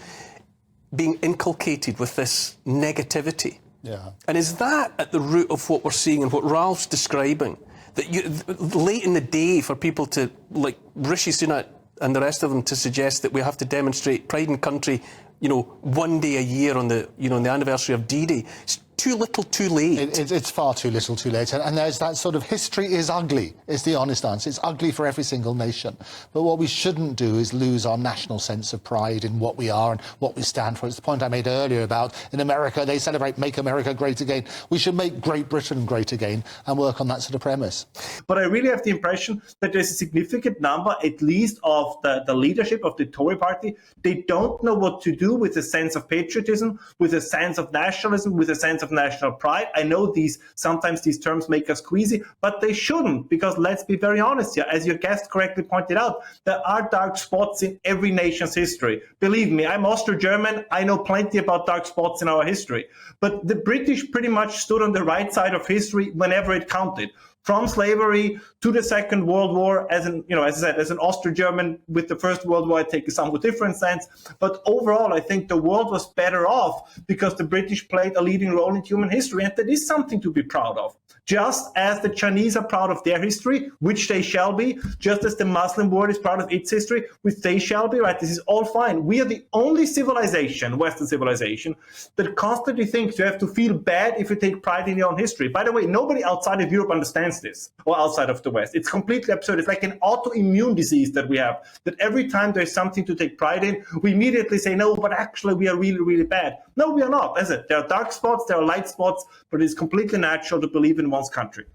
being inculcated with this negativity. Yeah. And is that at the root of what we're seeing and what Ralph's describing? That late in the day for people to, like Rishi Sunak and the rest of them, to suggest that we have to demonstrate pride in country, one day a year on the, on the anniversary of D-Day. It's too little, too late. It's far too little, too late. And there's that sort of history is ugly, is the honest answer. It's ugly for every single nation. But what we shouldn't do is lose our national sense of pride in what we are and what we stand for. It's the point I made earlier about in America, they celebrate Make America Great Again. We should make Great Britain great again and work on that sort of premise. But I really have the impression that there's a significant number, at least of the leadership of the Tory party. They don't know what to do with a sense of patriotism, with a sense of nationalism, with a sense of national pride. I know sometimes these terms make us queasy, but they shouldn't, because let's be very honest here. As your guest correctly pointed out, there are dark spots in every nation's history. Believe me, I'm Austro-German. I know plenty about dark spots in our history. But the British pretty much stood on the right side of history whenever it counted. From slavery to the Second World War, as I said, as an Austro-German with the First World War, I take a somewhat different sense. But overall, I think the world was better off because the British played a leading role in human history, and that is something to be proud of. Just as the Chinese are proud of their history, which they shall be, just as the Muslim world is proud of its history, which they shall be, right? This is all fine. We are the only civilization, Western civilization, that constantly thinks you have to feel bad if you take pride in your own history. By the way, nobody outside of Europe understands this, or outside of the West. It's completely absurd. It's like an autoimmune disease that we have, that every time there's something to take pride in, we immediately say, no, but actually we are really, really bad. No, we are not, is it? There are dark spots, there are light spots, but it's completely natural to believe in one's country.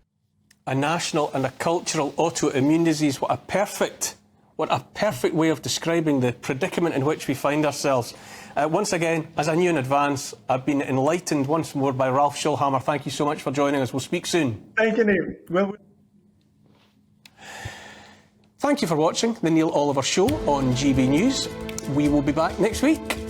A national and a cultural autoimmune disease. What a perfect way of describing the predicament in which we find ourselves. Once again, as I knew in advance, I've been enlightened once more by Ralph Shoelhammer. Thank you so much for joining us. We'll speak soon. Thank you, Neil. Thank you for watching the Neil Oliver Show on GB News. We will be back next week.